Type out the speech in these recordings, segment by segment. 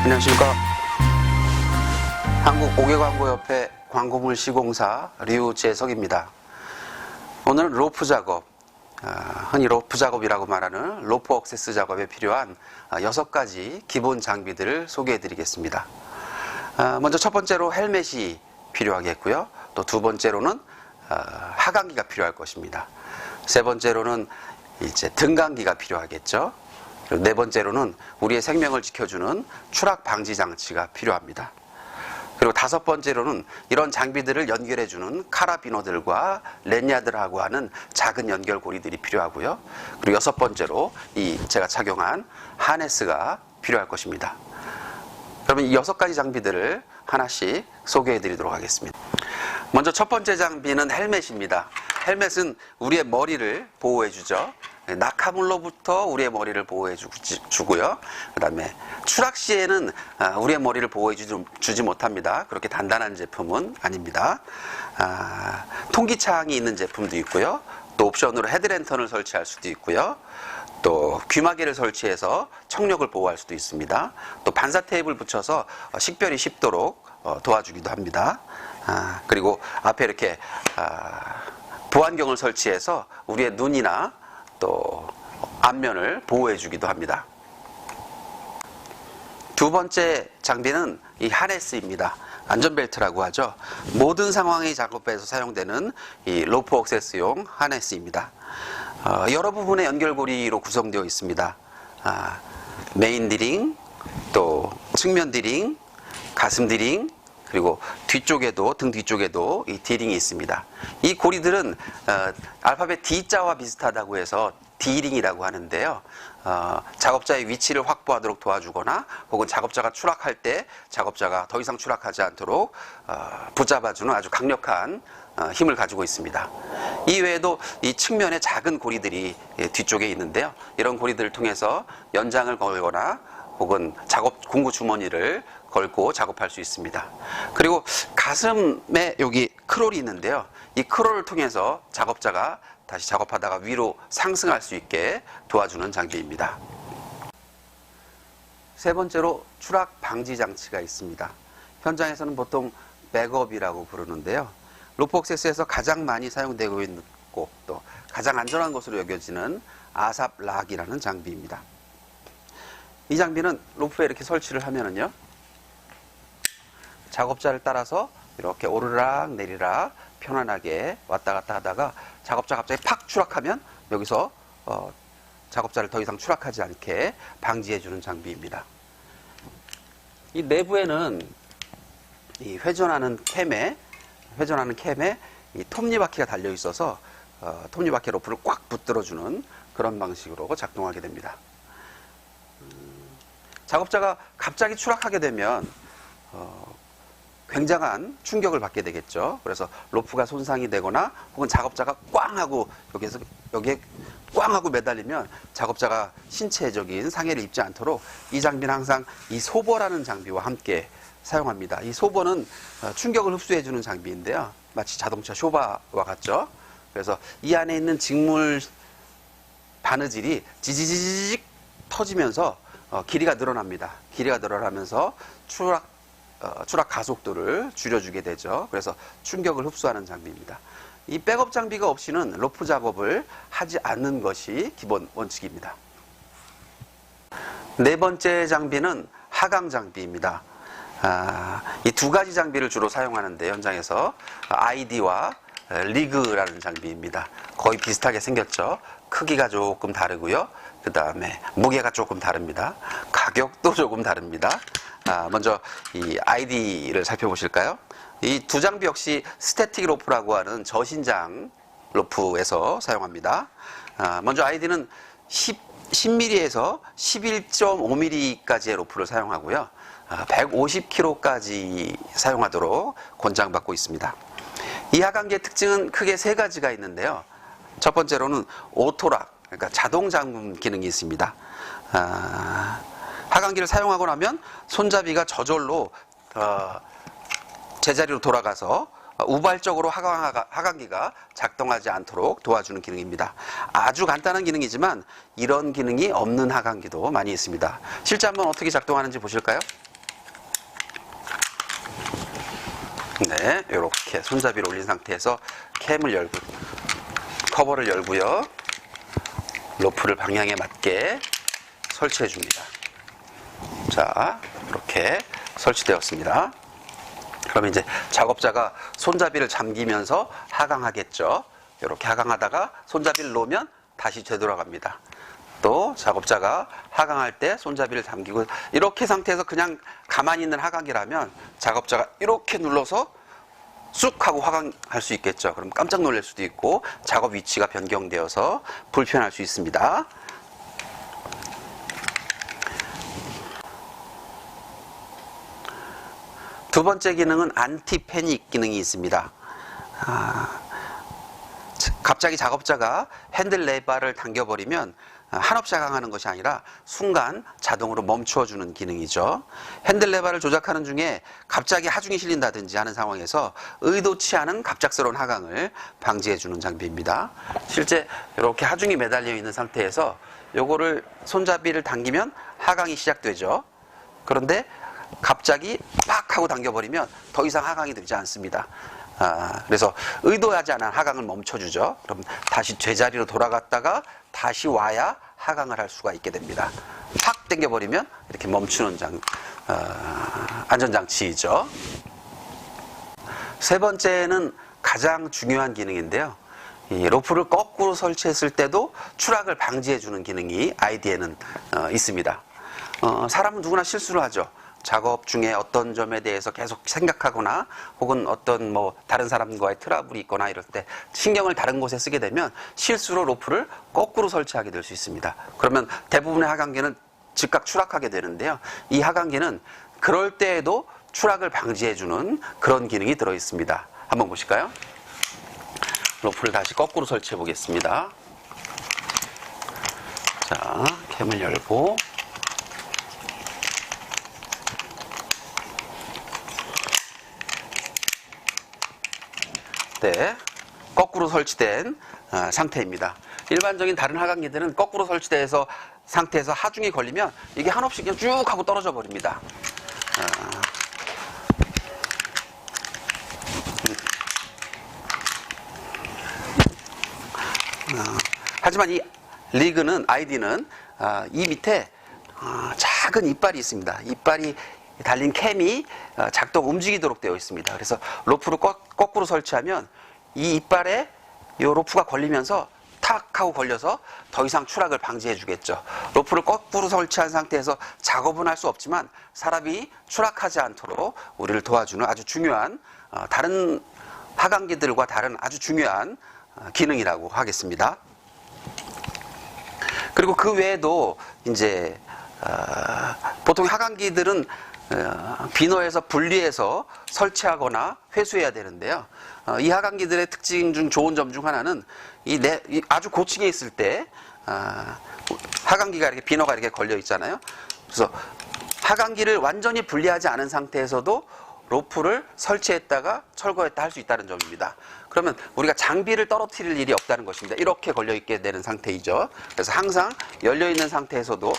안녕하십니까. 한국고개광고협회 광고물 시공사 류재석입니다. 오늘은 로프 작업, 흔히 로프 작업이라고 말하는 로프 억세스 작업에 필요한 6가지 기본 장비들을 소개해 드리겠습니다. 먼저 첫 번째로 헬멧이 필요하겠고요. 또 두 번째로는 하강기가 필요할 것입니다. 세 번째로는 이제 등강기가 필요하겠죠. 그리고 네 번째로는 우리의 생명을 지켜주는 추락 방지 장치가 필요합니다. 그리고 다섯 번째로는 이런 장비들을 연결해주는 카라비너들과 렌야드라고 하는 작은 연결고리들이 필요하고요. 그리고 여섯 번째로 이 제가 착용한 하네스가 필요할 것입니다. 그러면 이 6가지 장비들을 하나씩 소개해 드리도록 하겠습니다. 먼저 첫 번째 장비는 헬멧입니다. 헬멧은 우리의 머리를 보호해 주죠. 낙하물로부터 우리의 머리를 보호해 주고요. 그 다음에 추락 시에는 우리의 머리를 보호해 주지 못합니다. 그렇게 단단한 제품은 아닙니다. 통기창이 있는 제품도 있고요. 또 옵션으로 헤드랜턴을 설치할 수도 있고요. 또 귀마개를 설치해서 청력을 보호할 수도 있습니다. 또 반사 테이프를 붙여서 식별이 쉽도록 도와주기도 합니다. 그리고 앞에 이렇게 보안경을 설치해서 우리의 눈이나 또 앞면을 보호해 주기도 합니다. 두 번째 장비는 이 하네스입니다. 안전벨트라고 하죠. 모든 상황의 작업에서 사용되는 이 로프 억세스용 하네스입니다. 여러 부분의 연결고리로 구성되어 있습니다. 메인 디링, 또 측면 디링, 가슴 디링, 그리고 뒤쪽에도, 등 뒤쪽에도 이 디링이 있습니다. 이 고리들은 알파벳 D자와 비슷하다고 해서 D링이라고 하는데요. 작업자의 위치를 확보하도록 도와주거나 혹은 작업자가 추락할 때 작업자가 더 이상 추락하지 않도록 붙잡아주는 아주 강력한 힘을 가지고 있습니다. 이 외에도 이 측면에 작은 고리들이 뒤쪽에 있는데요. 이런 고리들을 통해서 연장을 걸거나 혹은 공구 주머니를 걸고 작업할 수 있습니다. 그리고 가슴에 여기 크롤이 있는데요. 이 크롤을 통해서 작업자가 다시 작업하다가 위로 상승할 수 있게 도와주는 장비입니다. 세 번째로 추락 방지 장치가 있습니다. 현장에서는 보통 백업이라고 부르는데요. 로프 억세스에서 가장 많이 사용되고 있고 또 가장 안전한 것으로 여겨지는 아삽 락이라는 장비입니다. 이 장비는 로프에 이렇게 설치를 하면은요, 작업자를 따라서 이렇게 오르락 내리락 편안하게 왔다 갔다 하다가 작업자 갑자기 팍 추락하면 여기서 작업자를 더 이상 추락하지 않게 방지해주는 장비입니다. 이 내부에는 이 회전하는 캠에 이 톱니바퀴가 달려 있어서 톱니바퀴 로프를 꽉 붙들어주는 그런 방식으로 작동하게 됩니다. 작업자가 갑자기 추락하게 되면 굉장한 충격을 받게 되겠죠. 그래서 로프가 손상이 되거나 혹은 작업자가 꽝 하고 여기에 꽝 하고 매달리면 작업자가 신체적인 상해를 입지 않도록 이 장비는 항상 이 소버라는 장비와 함께 사용합니다. 이 소버는 충격을 흡수해주는 장비인데요. 마치 자동차 쇼바와 같죠. 그래서 이 안에 있는 직물 바느질이 지지지직 터지면서 길이가 늘어납니다. 길이가 늘어나면서 추락 가속도를 줄여주게 되죠. 그래서 충격을 흡수하는 장비입니다. 이 백업 장비가 없이는 로프 작업을 하지 않는 것이 기본 원칙입니다. 네 번째 장비는 하강 장비입니다. 이 두 가지 장비를 주로 사용하는데 현장에서 ID와 리그라는 장비입니다. 거의 비슷하게 생겼죠. 크기가 조금 다르고요. 그 다음에 무게가 조금 다릅니다. 가격도 조금 다릅니다. 먼저 이 ID를 살펴보실까요? 이 두 장비 역시 스태틱 로프라고 하는 저신장 로프에서 사용합니다. 먼저 ID는 10mm에서 11.5mm까지의 로프를 사용하고요. 150kg까지 사용하도록 권장받고 있습니다. 이 하강기의 특징은 크게 3가지가 있는데요. 첫 번째로는 오토락, 그러니까 자동 잠금 기능이 있습니다. 하강기를 사용하고 나면 손잡이가 저절로 제자리로 돌아가서 우발적으로 하강기가 작동하지 않도록 도와주는 기능입니다. 아주 간단한 기능이지만 이런 기능이 없는 하강기도 많이 있습니다. 실제 한번 어떻게 작동하는지 보실까요? 네, 이렇게 손잡이를 올린 상태에서 캠을 열고 커버를 열고요. 로프를 방향에 맞게 설치해 줍니다. 자, 이렇게 설치되었습니다. 그러면 이제 작업자가 손잡이를 잠기면서 하강하겠죠. 이렇게 하강하다가 손잡이를 놓으면 다시 되돌아갑니다. 또 작업자가 하강할 때 손잡이를 잠기고, 이렇게 상태에서 그냥 가만히 있는 하강이라면 작업자가 이렇게 눌러서 쑥 하고 하강할 수 있겠죠. 그럼 깜짝 놀랄 수도 있고 작업 위치가 변경되어서 불편할 수 있습니다. 두 번째 기능은 안티 패닉 기능이 있습니다. 갑자기 작업자가 핸들 레바를 당겨버리면 한없이 하강하는 것이 아니라 순간 자동으로 멈추어주는 기능이죠. 핸들 레바를 조작하는 중에 갑자기 하중이 실린다든지 하는 상황에서 의도치 않은 갑작스러운 하강을 방지해주는 장비입니다. 실제 이렇게 하중이 매달려 있는 상태에서 요거를 손잡이를 당기면 하강이 시작되죠. 그런데 갑자기 팍 하고 당겨버리면 더 이상 하강이 되지 않습니다. 그래서 의도하지 않은 하강을 멈춰주죠. 그럼 다시 제자리로 돌아갔다가 다시 와야 하강을 할 수가 있게 됩니다. 팍 당겨버리면 이렇게 멈추는 안전장치이죠. 세 번째는 가장 중요한 기능인데요. 이 로프를 거꾸로 설치했을 때도 추락을 방지해주는 기능이 아이디에는 있습니다. 사람은 누구나 실수를 하죠. 작업 중에 어떤 점에 대해서 계속 생각하거나 혹은 어떤 다른 사람과의 트러블이 있거나 이럴 때 신경을 다른 곳에 쓰게 되면 실수로 로프를 거꾸로 설치하게 될 수 있습니다. 그러면 대부분의 하강기는 즉각 추락하게 되는데요. 이 하강기는 그럴 때에도 추락을 방지해주는 그런 기능이 들어 있습니다. 한번 보실까요? 로프를 다시 거꾸로 설치해 보겠습니다. 자, 캠을 열고 네, 거꾸로 설치된 상태입니다. 일반적인 다른 하강기들은 거꾸로 설치돼서 상태에서 하중이 걸리면 이게 한없이 그냥 쭉 하고 떨어져 버립니다. 하지만 이 리그는 아이디는 이 밑에 작은 이빨이 있습니다. 이빨이 달린 캠이 작동 움직이도록 되어 있습니다. 그래서 로프를 거꾸로 설치하면 이 이빨에 이 로프가 걸리면서 탁 하고 걸려서 더 이상 추락을 방지해 주겠죠. 로프를 거꾸로 설치한 상태에서 작업은 할 수 없지만 사람이 추락하지 않도록 우리를 도와주는 아주 중요한 다른 하강기들과 다른 아주 중요한 기능이라고 하겠습니다. 그리고 그 외에도 이제 보통 하강기들은 비너에서 분리해서 설치하거나 회수해야 되는데요. 이 하강기들의 특징 중 좋은 점 중 하나는 아주 고층에 있을 때 하강기가 이렇게 비너가 이렇게 걸려 있잖아요. 그래서 하강기를 완전히 분리하지 않은 상태에서도 로프를 설치했다가 철거했다 할 수 있다는 점입니다. 그러면 우리가 장비를 떨어뜨릴 일이 없다는 것입니다. 이렇게 걸려있게 되는 상태이죠. 그래서 항상 열려있는 상태에서도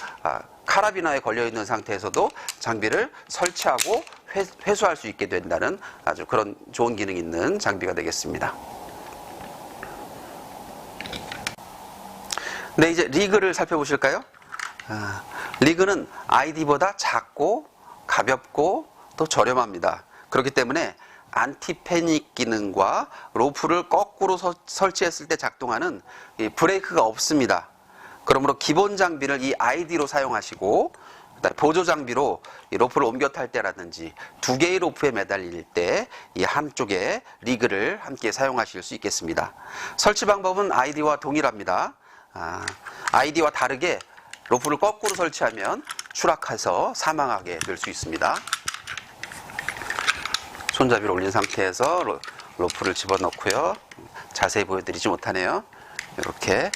카라비너에 걸려있는 상태에서도 장비를 설치하고 회수할 수 있게 된다는 아주 그런 좋은 기능이 있는 장비가 되겠습니다. 네, 이제 리그를 살펴보실까요? 리그는 아이디보다 작고 가볍고 또 저렴합니다. 그렇기 때문에 안티패닉 기능과 로프를 거꾸로 설치했을 때 작동하는 브레이크가 없습니다. 그러므로 기본 장비를 이 아이디로 사용하시고 보조 장비로 이 로프를 옮겨 탈 때라든지 두 개의 로프에 매달릴 때 이 한쪽에 리그를 함께 사용하실 수 있겠습니다. 설치 방법은 아이디와 동일합니다. 아이디와 다르게 로프를 거꾸로 설치하면 추락해서 사망하게 될 수 있습니다. 손잡이를 올린 상태에서 로프를 집어넣고요. 자세히 보여드리지 못하네요. 이렇게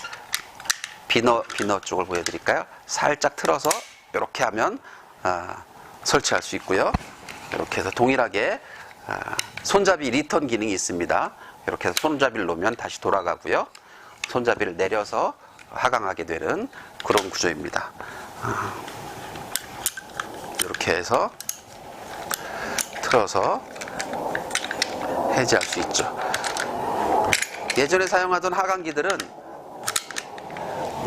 비너 쪽을 보여드릴까요? 살짝 틀어서 이렇게 하면 설치할 수 있고요. 이렇게 해서 동일하게 손잡이 리턴 기능이 있습니다. 이렇게 해서 손잡이를 놓으면 다시 돌아가고요. 손잡이를 내려서 하강하게 되는 그런 구조입니다. 이렇게 해서 틀어서 해제할 수 있죠. 예전에 사용하던 하강기들은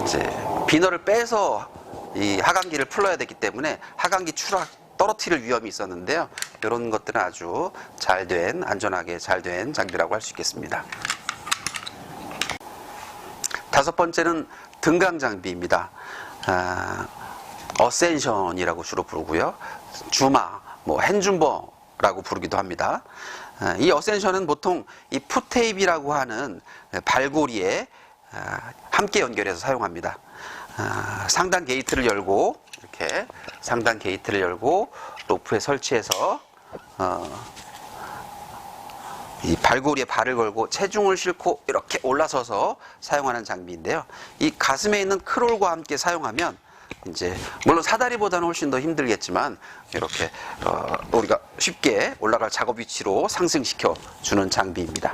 이제 비너를 빼서 이 하강기를 풀러야 되기 때문에 하강기 추락 떨어뜨릴 위험이 있었는데요. 이런 것들은 아주 잘된, 안전하게 잘된 장비라고 할 수 있겠습니다. 다섯 번째는 등강 장비입니다. 어센션이라고 주로 부르고요. 주마, 핸줌버라고 부르기도 합니다. 이 어센션은 보통 이 풋테이프라고 하는 발고리에 함께 연결해서 사용합니다. 상단 게이트를 열고 이렇게 상단 게이트를 열고 로프에 설치해서 이 발고리에 발을 걸고 체중을 싣고 이렇게 올라서서 사용하는 장비인데요. 이 가슴에 있는 크롤과 함께 사용하면 이제 물론 사다리보다는 훨씬 더 힘들겠지만 이렇게 우리가 쉽게 올라갈 작업 위치로 상승시켜 주는 장비입니다.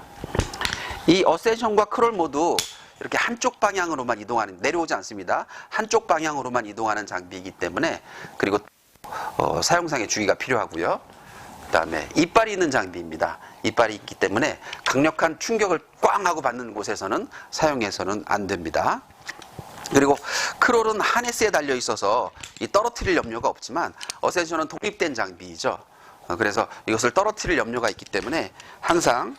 이 어센션과 크롤 모두 이렇게 한쪽 방향으로만 이동하는, 내려오지 않습니다. 한쪽 방향으로만 이동하는 장비이기 때문에, 그리고 사용상의 주의가 필요하고요. 그 다음에 이빨이 있는 장비입니다. 이빨이 있기 때문에 강력한 충격을 꽝 하고 받는 곳에서는 사용해서는 안 됩니다. 그리고 크롤은 하네스에 달려 있어서 이 떨어뜨릴 염려가 없지만 어센션은 독립된 장비이죠. 그래서 이것을 떨어뜨릴 염려가 있기 때문에 항상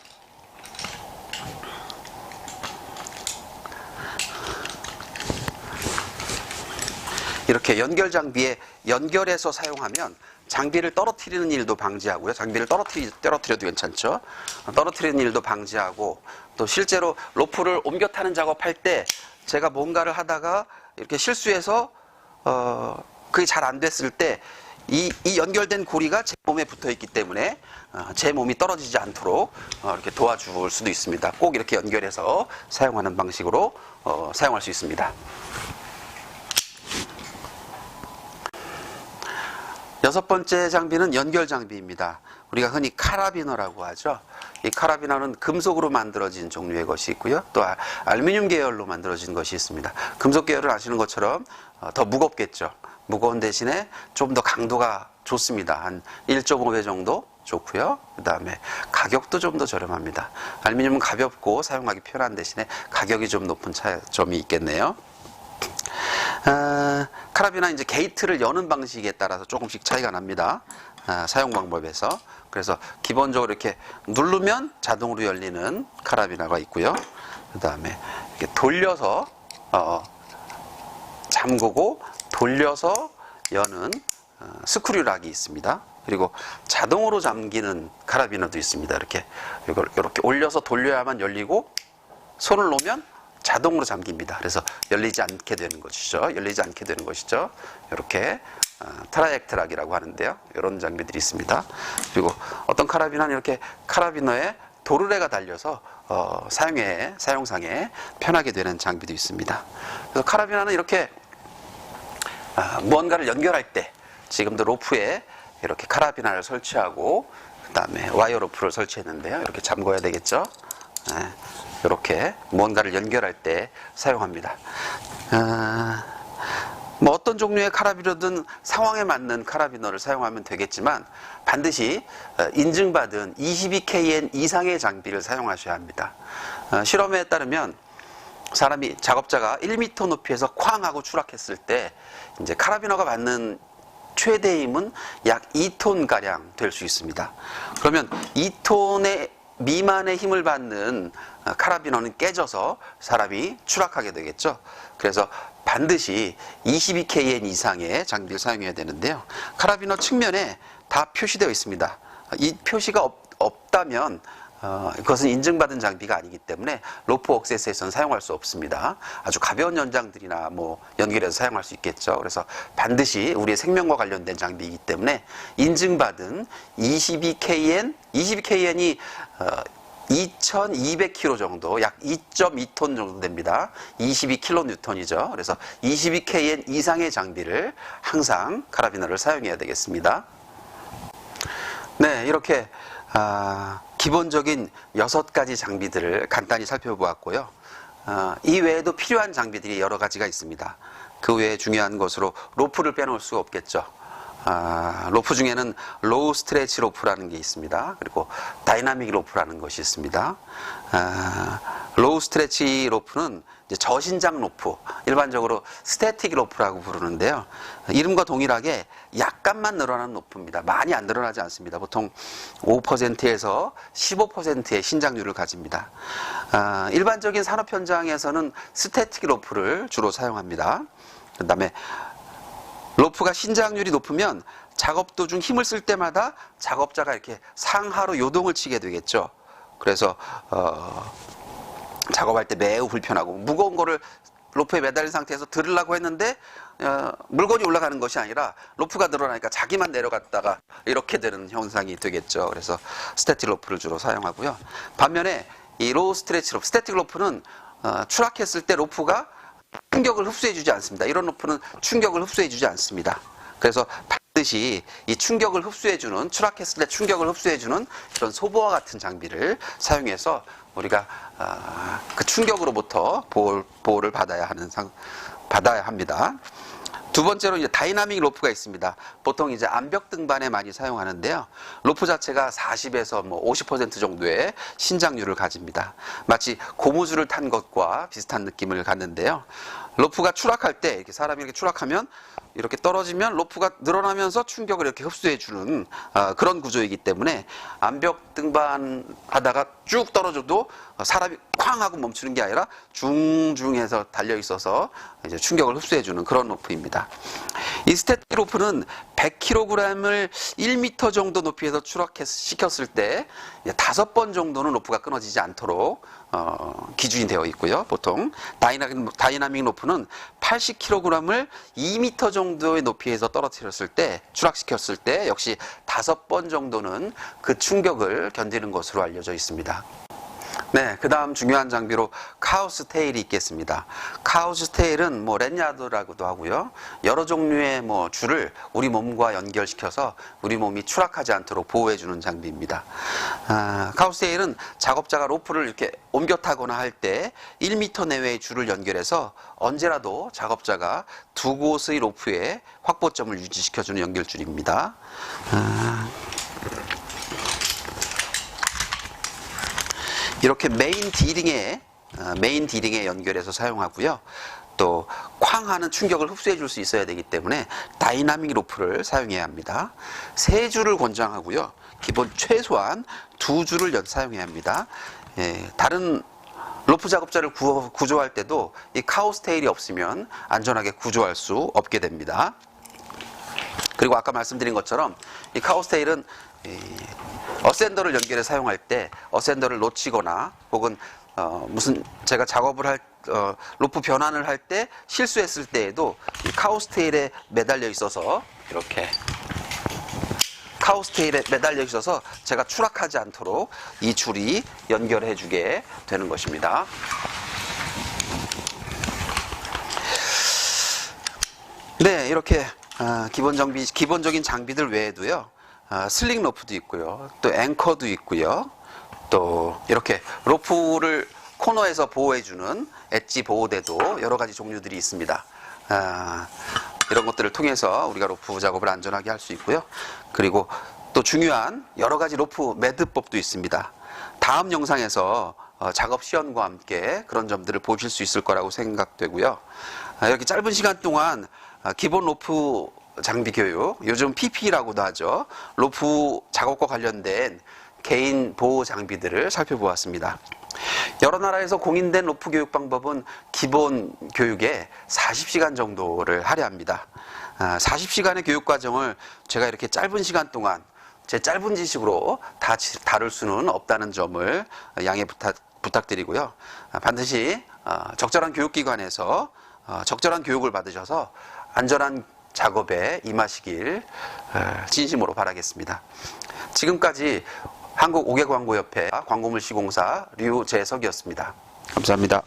이렇게 연결 장비에 연결해서 사용하면 장비를 떨어뜨리는 일도 방지하고요. 장비를 떨어뜨려도 괜찮죠. 떨어뜨리는 일도 방지하고, 또 실제로 로프를 옮겨 타는 작업할 때 제가 뭔가를 하다가 이렇게 실수해서 그게 잘 안 됐을 때 이 연결된 고리가 제 몸에 붙어 있기 때문에 제 몸이 떨어지지 않도록 이렇게 도와줄 수도 있습니다. 꼭 이렇게 연결해서 사용하는 방식으로 사용할 수 있습니다. 여섯 번째 장비는 연결 장비입니다. 우리가 흔히 카라비너라고 하죠. 이 카라비너는 금속으로 만들어진 종류의 것이 있고요. 또 알루미늄 계열로 만들어진 것이 있습니다. 금속 계열을 아시는 것처럼 더 무겁겠죠. 무거운 대신에 좀 더 강도가 좋습니다. 한 1.5배 정도 좋고요. 그 다음에 가격도 좀 더 저렴합니다. 알루미늄은 가볍고 사용하기 편한 대신에 가격이 좀 높은 차이점이 있겠네요. 카라비너 이제 게이트를 여는 방식에 따라서 조금씩 차이가 납니다. 사용 방법에서. 그래서 기본적으로 이렇게 누르면 자동으로 열리는 카라비너가 있고요. 그 다음에 이렇게 돌려서 잠그고 돌려서 여는 스크류락이 있습니다. 그리고 자동으로 잠기는 카라비너도 있습니다. 이렇게 올려서 돌려야만 열리고 손을 놓으면 자동으로 잠깁니다. 그래서 열리지 않게 되는 것이죠. 열리지 않게 되는 것이죠. 이렇게 트라이액트락이라고 하는데요. 이런 장비들이 있습니다. 그리고 어떤 카라비너는 이렇게 카라비너에 도르래가 달려서 사용상에 편하게 되는 장비도 있습니다. 그래서 카라비너는 이렇게 무언가를 연결할 때, 지금도 로프에 이렇게 카라비너를 설치하고 그 다음에 와이어 로프를 설치했는데요. 이렇게 잠궈야 되겠죠. 이렇게 무언가를 연결할 때 사용합니다. 어떤 종류의 카라비너든 상황에 맞는 카라비너를 사용하면 되겠지만 반드시 인증받은 22KN 이상의 장비를 사용하셔야 합니다. 실험에 따르면 작업자가 1m 높이에서 쾅 하고 추락했을 때 이제 카라비너가 받는 최대 힘은 약 2톤 가량 될 수 있습니다. 그러면 2톤의 미만의 힘을 받는 카라비너는 깨져서 사람이 추락하게 되겠죠. 그래서 반드시 22KN 이상의 장비를 사용해야 되는데요. 카라비너 측면에 다 표시되어 있습니다. 이 표시가 없다면 그것은 인증받은 장비가 아니기 때문에 로프 억세스에서는 사용할 수 없습니다. 아주 가벼운 연장들이나 연결해서 사용할 수 있겠죠. 그래서 반드시 우리의 생명과 관련된 장비이기 때문에 인증받은 22KN이 2200kg 정도, 약 2.2톤 정도 됩니다. 22kN이죠. 그래서 22KN 이상의 장비를 항상 카라비너를 사용해야 되겠습니다. 네, 이렇게 기본적인 6가지 장비들을 간단히 살펴보았고요. 이 외에도 필요한 장비들이 여러 가지가 있습니다. 그 외에 중요한 것으로 로프를 빼놓을 수가 없겠죠. 로프 중에는 로우 스트레치 로프라는 게 있습니다. 그리고 다이나믹 로프라는 것이 있습니다. 로우 스트레치 로프는 이제 저신장 로프, 일반적으로 스태틱 로프라고 부르는데요. 이름과 동일하게 약간만 늘어나는 로프입니다. 많이 안 늘어나지 않습니다. 보통 5%에서 15%의 신장률을 가집니다. 일반적인 산업 현장에서는 스태틱 로프를 주로 사용합니다. 그 다음에 로프가 신장률이 높으면 작업 도중 힘을 쓸 때마다 작업자가 이렇게 상하로 요동을 치게 되겠죠. 그래서 작업할 때 매우 불편하고, 무거운 거를 로프에 매달린 상태에서 들으려고 했는데 물건이 올라가는 것이 아니라 로프가 늘어나니까 자기만 내려갔다가 이렇게 되는 현상이 되겠죠. 그래서 스태틱 로프를 주로 사용하고요. 반면에 이 로우 스트레치 로프, 스태틱 로프는 추락했을 때 로프가 충격을 흡수해주지 않습니다. 이런 로프는 충격을 흡수해주지 않습니다. 그래서 반드시 이 충격을 흡수해주는, 추락했을 때 충격을 흡수해주는 이런 소보와 같은 장비를 사용해서 우리가 그 충격으로부터 보호를 받아야 합니다. 두 번째로 이제 다이나믹 로프가 있습니다. 보통 이제 암벽 등반에 많이 사용하는데요. 로프 자체가 40에서 50% 정도의 신장률을 가집니다. 마치 고무줄을 탄 것과 비슷한 느낌을 갖는데요. 로프가 추락할 때, 이렇게 사람이 이렇게 추락하면 이렇게 떨어지면 로프가 늘어나면서 충격을 이렇게 흡수해주는 그런 구조이기 때문에 암벽 등반하다가 쭉 떨어져도 사람이 쾅 하고 멈추는 게 아니라 중중해서 달려 있어서 이제 충격을 흡수해주는 그런 로프입니다. 이 스태틱 로프는 100kg을 1m 정도 높이에서 추락시켰을 때 5번 정도는 로프가 끊어지지 않도록 기준이 되어 있고요. 보통 다이나믹 로프는 80kg을 2m 정도의 높이에서 떨어뜨렸을 때, 추락시켰을 때 역시 5번 정도는 그 충격을 견디는 것으로 알려져 있습니다. 네, 그 다음 중요한 장비로 카우스 테일이 있겠습니다. 카우스 테일은 렛야드라고도 하고요. 여러 종류의 줄을 우리 몸과 연결시켜서 우리 몸이 추락하지 않도록 보호해주는 장비입니다. 카우스 테일은 작업자가 로프를 이렇게 옮겨 타거나 할 때 1m 내외의 줄을 연결해서 언제라도 작업자가 두 곳의 로프에 확보점을 유지시켜주는 연결줄입니다. 이렇게 메인 디링에 연결해서 사용하고요. 또 쾅 하는 충격을 흡수해 줄 수 있어야 되기 때문에 다이나믹 로프를 사용해야 합니다. 3줄을 권장하고요. 기본 최소한 2줄을 사용해야 합니다. 다른 로프 작업자를 구조할 때도 이 카우스 테일이 없으면 안전하게 구조할 수 없게 됩니다. 그리고 아까 말씀드린 것처럼 이 카우스 테일은 어센더를 연결해 사용할 때 어센더를 놓치거나 혹은 제가 작업을 로프 변환을 할 때 실수했을 때에도 이 카우스 테일에 매달려 있어서 이렇게 카우스 테일에 매달려 있어서 제가 추락하지 않도록 이 줄이 연결해 주게 되는 것입니다. 네, 이렇게 기본적인 장비들 외에도요. 슬링 로프도 있고요. 또 앵커도 있고요. 또 이렇게 로프를 코너에서 보호해주는 엣지 보호대도 여러 가지 종류들이 있습니다. 이런 것들을 통해서 우리가 로프 작업을 안전하게 할 수 있고요. 그리고 또 중요한 여러 가지 로프 매듭법도 있습니다. 다음 영상에서 작업 시연과 함께 그런 점들을 보실 수 있을 거라고 생각되고요. 이렇게 짧은 시간 동안 기본 로프 장비 교육, 요즘 PP라고도 하죠. 로프 작업과 관련된 개인 보호 장비들을 살펴보았습니다. 여러 나라에서 공인된 로프 교육 방법은 기본 교육에 40시간 정도를 할애합니다. 40시간의 교육 과정을 제가 이렇게 짧은 시간 동안 제 짧은 지식으로 다 다룰 수는 없다는 점을 양해 부탁드리고요. 반드시 적절한 교육기관에서 적절한 교육을 받으셔서 안전한 작업에 임하시길 진심으로 바라겠습니다. 지금까지 한국옥외광고협회 광고물시공사 류재석이었습니다. 감사합니다.